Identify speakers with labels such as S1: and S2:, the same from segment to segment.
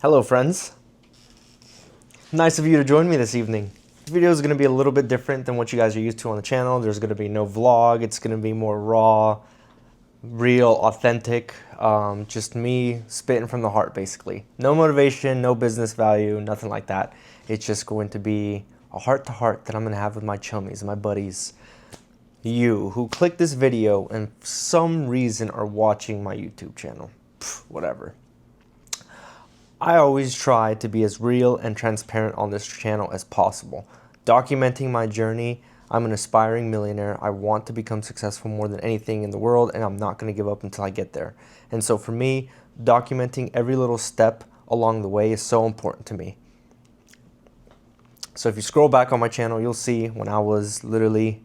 S1: Hello friends, nice of you to join me this evening. This video is going to be a little bit different than what you guys are used to on the channel. There's going to be no vlog, it's going to be more raw, real, authentic, just me spitting from the heart basically. No motivation, no business value, nothing like that. It's just going to be a heart-to-heart that I'm going to have with my chummies, my buddies. You who clicked this video and for some reason are watching my YouTube channel. Whatever. I always try to be as real and transparent on this channel as possible, documenting my journey. I'm an aspiring millionaire. I want to become successful more than anything in the world, and I'm not going to give up until I get there. And so for me, documenting every little step along the way is so important to me. So if you scroll back on my channel, you'll see when I was literally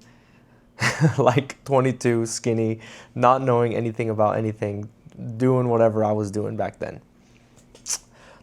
S1: like 22, skinny, not knowing anything about anything, doing whatever I was doing back then.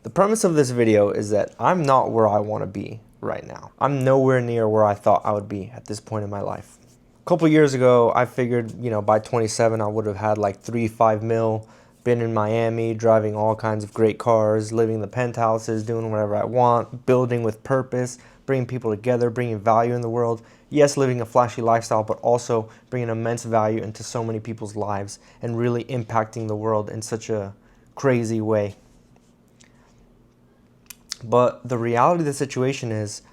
S1: The premise of this video is that I'm not where I want to be right now. I'm nowhere near where I thought I would be at this point in my life. A couple years ago, I figured, by 27, I would have had like 3-5 mil, been in Miami, driving all kinds of great cars, living in the penthouses, doing whatever I want, building with purpose, bringing people together, bringing value in the world. Yes, living a flashy lifestyle, but also bringing immense value into so many people's lives and really impacting the world in such a crazy way. But the reality of the situation is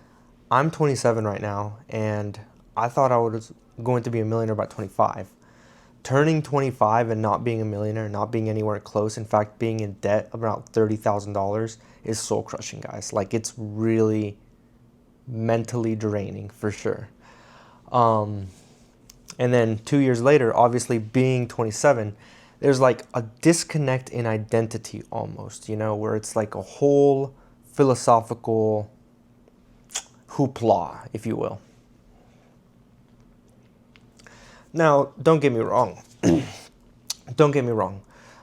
S1: I'm 27 right now, and I thought I was going to be a millionaire by 25. Turning 25 and not being a millionaire, not being anywhere close, in fact, being in debt about $30,000 is soul crushing, guys. Like, it's really mentally draining for sure. And then 2 years later, obviously being 27, there's like a disconnect in identity almost, where it's like a whole philosophical hoopla, if you will. Now, don't get me wrong. Don't get me wrong.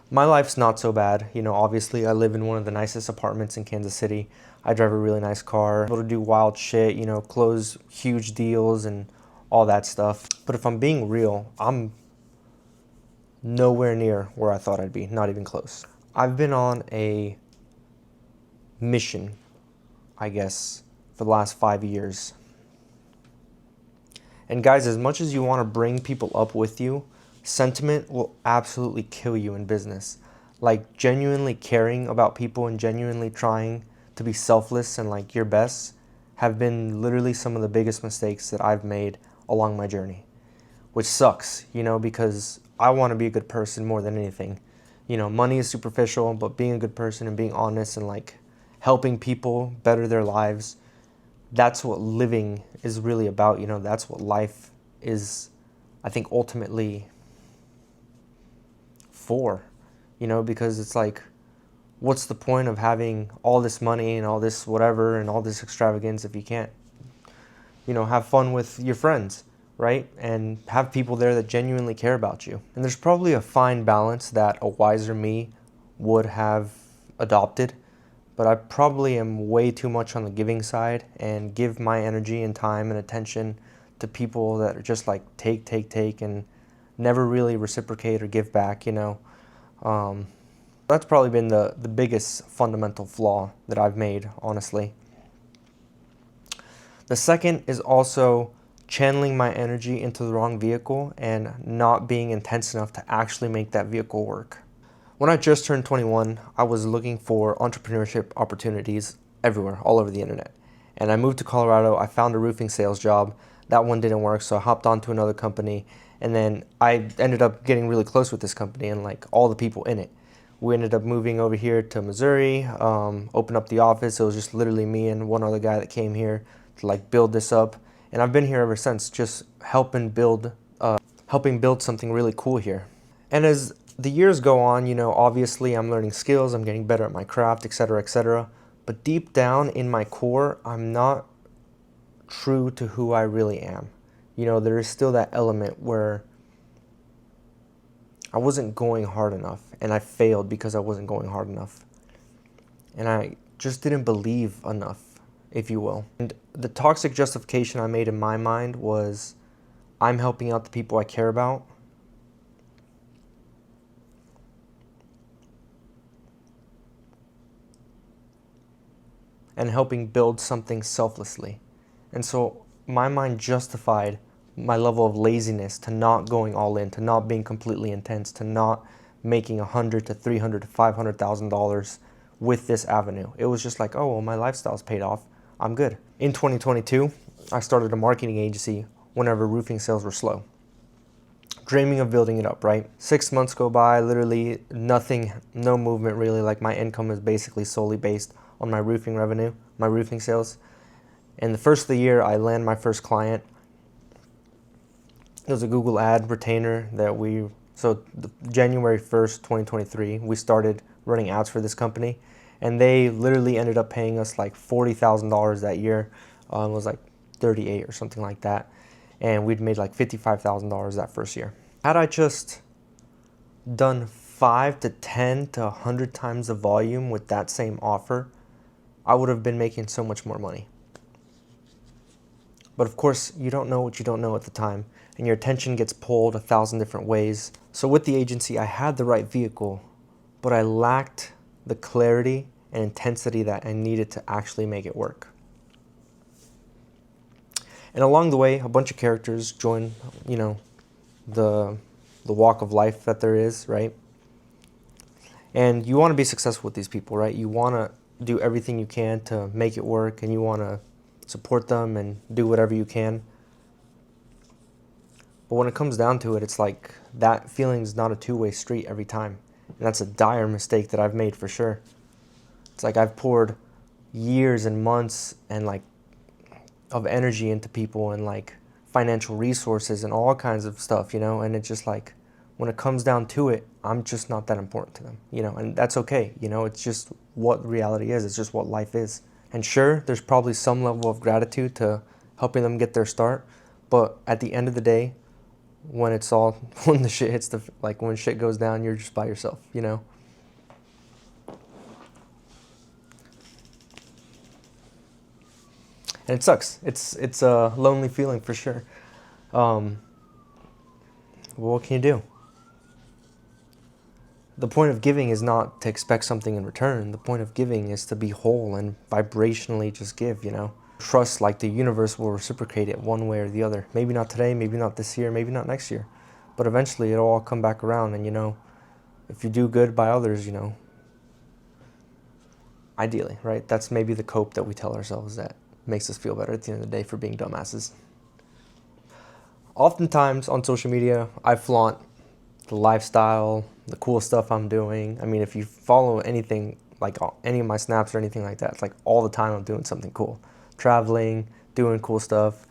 S1: My life's not so bad. Obviously I live in one of the nicest apartments in Kansas City. I drive a really nice car, able to do wild shit, close huge deals and all that stuff. But if I'm being real, I'm nowhere near where I thought I'd be, not even close. I've been on a mission, I guess, for the last 5 years. And guys, as much as you want to bring people up with you, sentiment will absolutely kill you in business. Like, genuinely caring about people and genuinely trying to be selfless and like your best have been literally some of the biggest mistakes that I've made along my journey, which sucks, because I want to be a good person more than anything. Money is superficial, but being a good person and being honest and like helping people better their lives, that's what living is really about. That's what life is, I think, ultimately for, because it's like, what's the point of having all this money and all this whatever and all this extravagance if you can't, have fun with your friends, right? And have people there that genuinely care about you. And there's probably a fine balance that a wiser me would have adopted, but I probably am way too much on the giving side and give my energy and time and attention to people that are just like take and never really reciprocate or give back, That's probably been the biggest fundamental flaw that I've made, honestly. The second is also channeling my energy into the wrong vehicle and not being intense enough to actually make that vehicle work. When I just turned 21, I was looking for entrepreneurship opportunities everywhere, all over the internet. And I moved to Colorado. I found a roofing sales job. That one didn't work, so I hopped onto another company. And then I ended up getting really close with this company and like all the people in it. We ended up moving over here to Missouri, opened up the office. It was just literally me and one other guy that came here to like build this up. And I've been here ever since, just helping build something really cool here. And as the years go on, obviously I'm learning skills, I'm getting better at my craft, etc., etc. But deep down in my core, I'm not true to who I really am. There is still that element where I wasn't going hard enough, and I failed because I wasn't going hard enough. And I just didn't believe enough, if you will. And the toxic justification I made in my mind was, I'm helping out the people I care about. and helping build something selflessly. And so my mind justified my level of laziness to not going all in, to not being completely intense, to not making $100 to $300 to $500,000 with this avenue. It was just like, oh, well, my lifestyle's paid off. I'm good. In 2022, I started a marketing agency whenever roofing sales were slow, dreaming of building it up, right? 6 months go by, literally nothing, no movement really. Like my income is basically solely based on my roofing revenue, my roofing sales. And the first of the year, I land my first client. It was a Google ad retainer that January 1st, 2023, we started running ads for this company. And they literally ended up paying us like $40,000 that year. It was like 38 or something like that. And we'd made like $55,000 that first year. Had I just done 5 to 10 to 100 times the volume with that same offer, I would have been making so much more money. But of course, you don't know what you don't know at the time, and your attention gets pulled 1,000 different ways. So with the agency, I had the right vehicle, but I lacked the clarity and intensity that I needed to actually make it work. And along the way, a bunch of characters join, the walk of life that there is, right? And you want to be successful with these people, right? You want to do everything you can to make it work, and you want to support them and do whatever you can. But when it comes down to it, it's like that feeling's not a two-way street every time. And that's a dire mistake that I've made for sure. It's like I've poured years and months and like of energy into people and like financial resources and all kinds of stuff, and it's just like when it comes down to it, I'm just not that important to them, and that's okay. It's just what reality is. It's just what life is. And sure, there's probably some level of gratitude to helping them get their start, but at the end of the day, when the shit hits when shit goes down, you're just by yourself, And it sucks. It's a lonely feeling for sure. Well, what can you do? The point of giving is not to expect something in return. The point of giving is to be whole and vibrationally just give, Trust like the universe will reciprocate it one way or the other. Maybe not today, maybe not this year, maybe not next year. But eventually it'll all come back around, and if you do good by others, ideally, right? That's maybe the cope that we tell ourselves that makes us feel better at the end of the day for being dumbasses. Oftentimes on social media, I flaunt the lifestyle, the cool stuff I'm doing. I mean, if you follow anything, like any of my snaps or anything like that, it's like all the time I'm doing something cool. Traveling, doing cool stuff.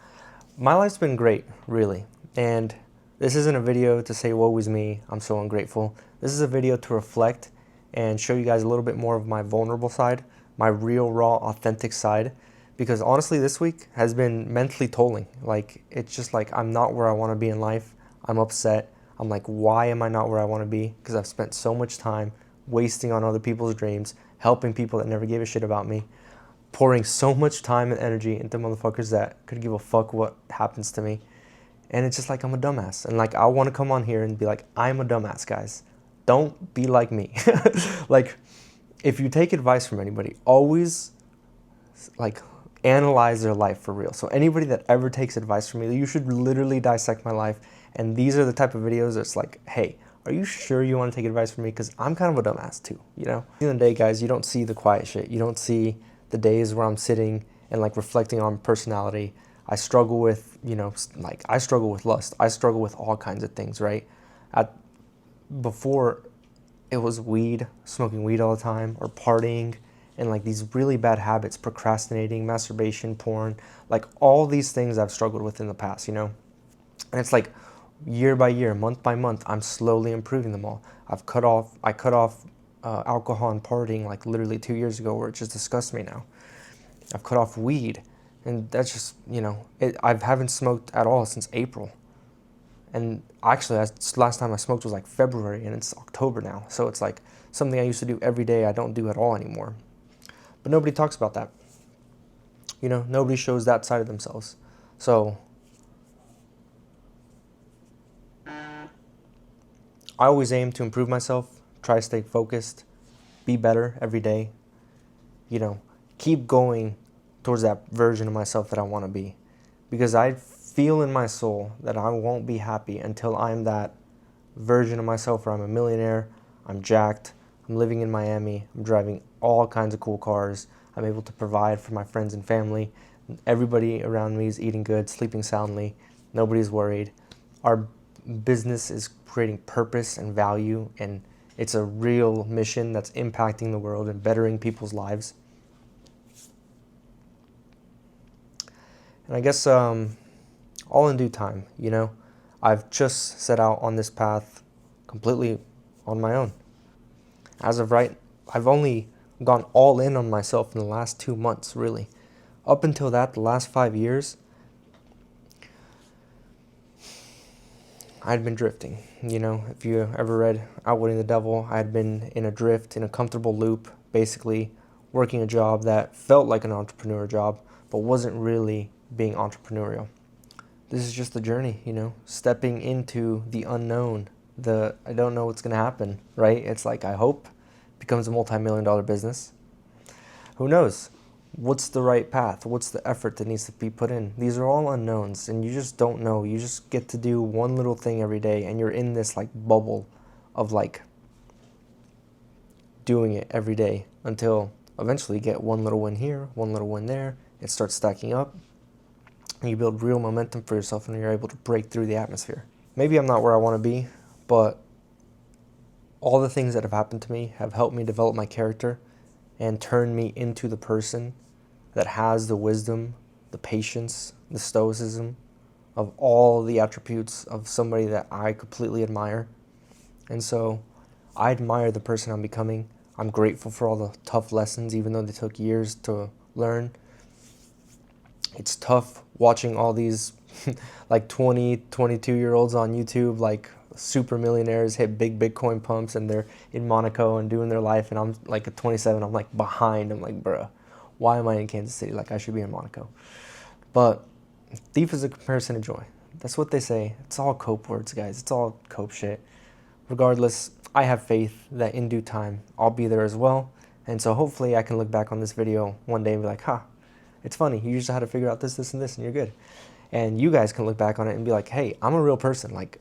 S1: My life's been great, really. And this isn't a video to say, woe is me, I'm so ungrateful. This is a video to reflect and show you guys a little bit more of my vulnerable side, my real, raw, authentic side. Because honestly, this week has been mentally tolling. Like, it's just like I'm not where I want to be in life. I'm upset. I'm like, why am I not where I want to be? Because I've spent so much time wasting on other people's dreams, helping people that never gave a shit about me, pouring so much time and energy into motherfuckers that could give a fuck what happens to me. And it's just like I'm a dumbass. And like I want to come on here and be like, I'm a dumbass, guys. Don't be like me. Like, if you take advice from anybody, always like analyze their life for real. So anybody that ever takes advice from me, you should literally dissect my life. And these are the type of videos that's like, hey, are you sure you want to take advice from me? Because I'm kind of a dumbass too, At the end of the day, guys, you don't see the quiet shit. You don't see the days where I'm sitting and like reflecting on personality. I struggle with, I struggle with lust. I struggle with all kinds of things, right? Before it was weed, smoking weed all the time, or partying, and like these really bad habits, procrastinating, masturbation, porn, like all these things I've struggled with in the past, And it's like year by year, month by month, I'm slowly improving them all. I cut off alcohol and partying like literally 2 years ago, where it just disgusts me now. I've cut off weed, and that's just, I haven't smoked at all since April. And actually, last time I smoked was like February, and it's October now. So it's like something I used to do every day, I don't do at all anymore. But nobody talks about that. Nobody shows that side of themselves. So I always aim to improve myself, try to stay focused, be better every day. keep going towards that version of myself that I want to be. Because I feel in my soul that I won't be happy until I'm that version of myself where I'm a millionaire, I'm jacked, I'm living in Miami, I'm driving all kinds of cool cars, I'm able to provide for my friends and family, everybody around me is eating good, sleeping soundly, nobody's worried. Our business is creating purpose and value, and it's a real mission that's impacting the world and bettering people's lives. And I guess all in due time, you know. I've just set out on this path completely on my own. As of right, I've only gone all in on myself in the last 2 months, really. Up until that, the last 5 years, I'd been drifting. You know, if you ever read Outwitting the Devil, I had been in a drift, in a comfortable loop, basically working a job that felt like an entrepreneur job, but wasn't really being entrepreneurial. This is just the journey, you know, stepping into the unknown, the I don't know what's going to happen, right? It's like, I hope it becomes a multi-million-dollar business. Who knows? What's the right path? What's the effort that needs to be put in? These are all unknowns, and you just don't know. You just get to do one little thing every day, and you're in this like bubble of like doing it every day until eventually you get one little win here, one little win there. It starts stacking up. You build real momentum for yourself, and you're able to break through the atmosphere. Maybe I'm not where I want to be, but all the things that have happened to me have helped me develop my character and turn me into the person that has the wisdom, the patience, the stoicism of all the attributes of somebody that I completely admire. And so I admire the person I'm becoming. I'm grateful for all the tough lessons, even though they took years to learn. It's tough watching all these like 20, 22-year-olds on YouTube, like super millionaires hit big Bitcoin pumps, and they're in Monaco and doing their life. And I'm like at 27, I'm like behind. I'm like, bruh, why am I in Kansas City? Like, I should be in Monaco. But thief is a comparison of joy. That's what they say. It's all cope words, guys. It's all cope shit. Regardless, I have faith that in due time, I'll be there as well. And so hopefully I can look back on this video one day and be like, it's funny. You just had to figure out this, this, and this, and you're good. And you guys can look back on it and be like, hey, I'm a real person. Like,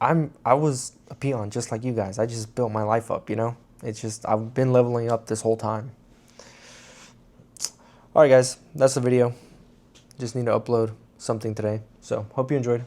S1: I was a peon just like you guys. I just built my life up, you know? It's just, I've been leveling up this whole time. All right, guys, that's the video. Just need to upload something today. So hope you enjoyed.